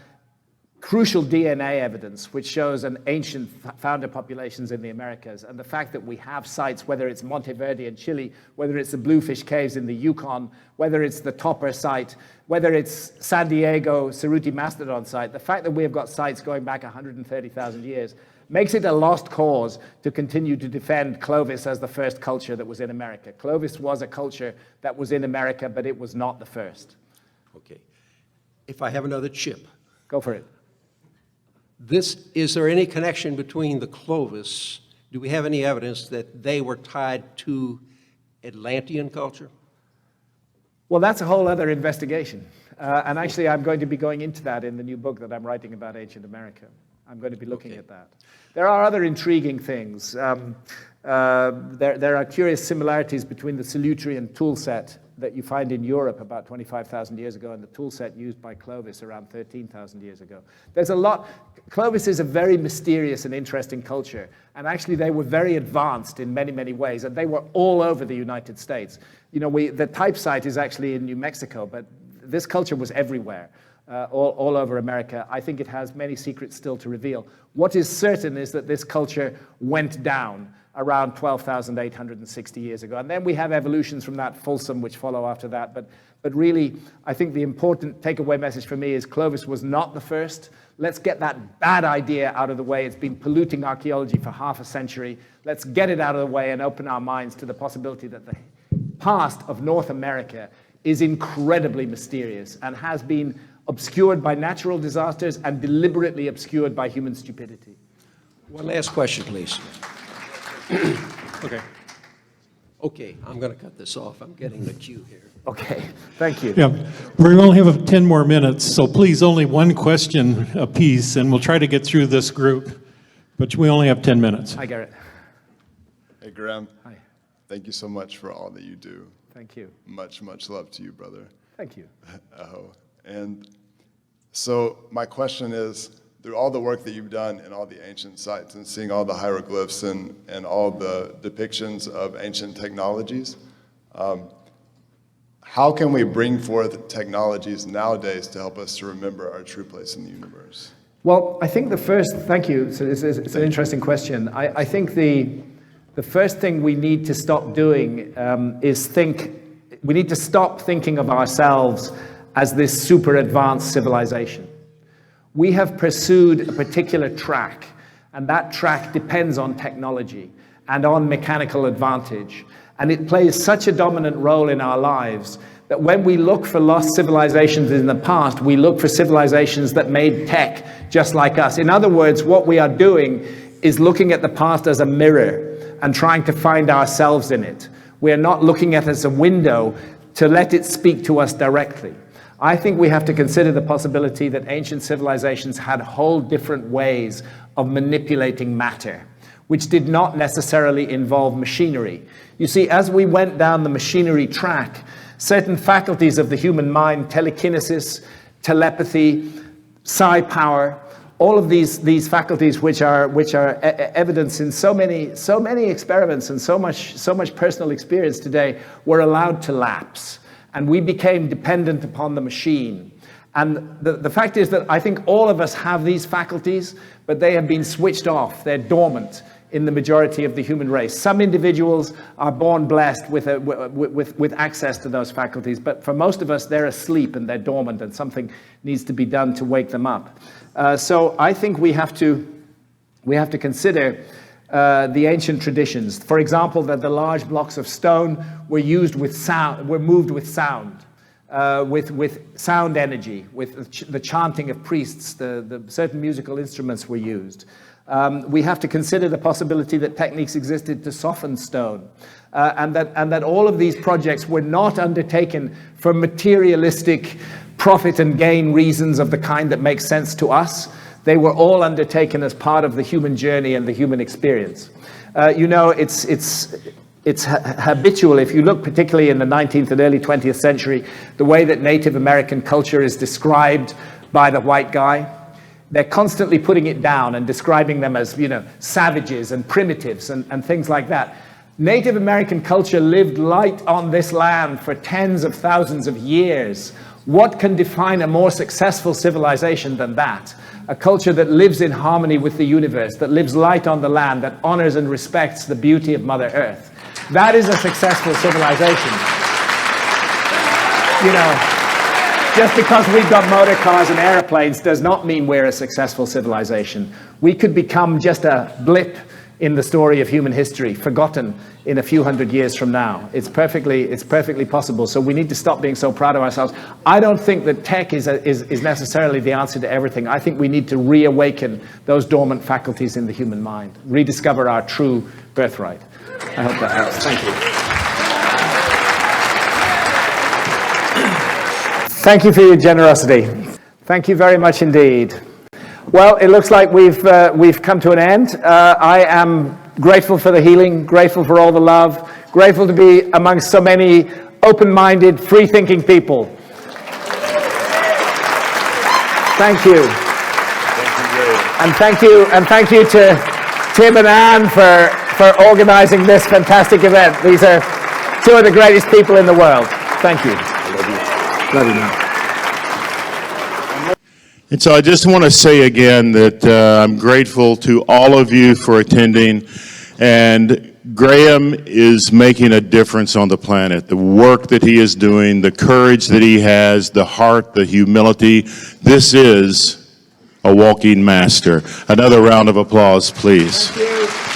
crucial DNA evidence which shows an ancient founder populations in the Americas, and the fact that we have sites, whether it's Monteverde in Chile, whether it's the Bluefish Caves in the Yukon, whether it's the Topper site, whether it's San Diego Cerruti Mastodon site, the fact that we have got sites going back 130,000 years makes it a lost cause to continue to defend Clovis as the first culture that was in America. Clovis was a culture that was in America, but it was not the first. Okay. If I have another chip, Go for it. Is there any connection between the Clovis? Do we have any evidence that they were tied to Atlantean culture? Well, that's a whole other investigation. And actually, I'm going to be going into that in the new book that I'm writing about ancient America. I'm going to be looking at that. There are other intriguing things. There are curious similarities between the Solutrean tool set that you find in Europe about 25,000 years ago and the tool set used by Clovis around 13,000 years ago. There's a lot. Clovis is a very mysterious and interesting culture, and actually they were very advanced in many, many ways, and they were all over the United States. You know, the type site is actually in New Mexico, but this culture was everywhere, all over America. I think it has many secrets still to reveal. What is certain is that this culture went down around 12,860 years ago. And then we have evolutions from that, fulsome, which follow after that. But really, I think the important takeaway message for me is Clovis was not the first. Let's get that bad idea out of the way. It's been polluting archaeology for half a century. Let's get it out of the way and open our minds to the possibility that the past of North America is incredibly mysterious and has been obscured by natural disasters and deliberately obscured by human stupidity. One last question, please. Okay. Okay, I'm going to cut this off. I'm getting the cue here. Okay, thank you. Yeah, we only have 10 more minutes, so please only one question apiece, and we'll try to get through this group, but we only have 10 minutes. Hi, Garrett. Hey, Graham. Hi. Thank you so much for all that you do. Thank you. Much, much love to you, brother. Thank you. And so my question is, through all the work that you've done in all the ancient sites and seeing all the hieroglyphs and all the depictions of ancient technologies, how can we bring forth technologies nowadays to help us to remember our true place in the universe? Well, I think thank you, it's an interesting question. I think the first thing we need to stop doing we need to stop thinking of ourselves as this super advanced civilization. We have pursued a particular track, and that track depends on technology and on mechanical advantage. And it plays such a dominant role in our lives that when we look for lost civilizations in the past, we look for civilizations that made tech just like us. In other words, what we are doing is looking at the past as a mirror and trying to find ourselves in it. We are not looking at it as a window to let it speak to us directly. I think we have to consider the possibility that ancient civilizations had whole different ways of manipulating matter, which did not necessarily involve machinery. You see, as we went down the machinery track, certain faculties of the human mind, telekinesis, telepathy, psi power, all of these faculties which are evidenced in so many experiments and so much personal experience today, were allowed to lapse. And we became dependent upon the machine. And the fact is that I think all of us have these faculties, but they have been switched off. They're dormant in the majority of the human race. Some individuals are born blessed with access to those faculties, but for most of us, they're asleep and they're dormant, and something needs to be done to wake them up. So I think we have to consider the ancient traditions. For example, that the large blocks of stone were moved with sound, with sound energy, with the chanting of priests, the certain musical instruments were used. We have to consider the possibility that techniques existed to soften stone, and that all of these projects were not undertaken for materialistic profit and gain reasons of the kind that make sense to us. They were all undertaken as part of the human journey and the human experience. You know, it's habitual, if you look particularly in the 19th and early 20th century, the way that Native American culture is described by the white guy. They're constantly putting it down and describing them as, you know, savages and primitives and things like that. Native American culture lived light on this land for tens of thousands of years. What can define a more successful civilization than that? A culture that lives in harmony with the universe, that lives light on the land, that honors and respects the beauty of Mother Earth. That is a successful civilization. You know, just because we've got motor cars and airplanes does not mean we're a successful civilization. We could become just a blip in the story of human history, forgotten in a few hundred years from now. It's perfectly possible. So we need to stop being so proud of ourselves. I don't think that tech is necessarily the answer to everything. I think we need to reawaken those dormant faculties in the human mind, rediscover our true birthright. I hope that helps. Thank you. Thank you for your generosity. Thank you very much indeed. Well, it looks like we've come to an end. I am grateful for the healing, grateful for all the love, grateful to be amongst so many open-minded, free-thinking people. Thank you. And thank you to Tim and Anne for organizing this fantastic event. These are two of the greatest people in the world. Thank you. Love you, man. And so I just want to say again that I'm grateful to all of you for attending, and Graham is making a difference on the planet. The work that he is doing, the courage that he has, the heart, the humility, this is a walking master. Another round of applause, please. Thank you.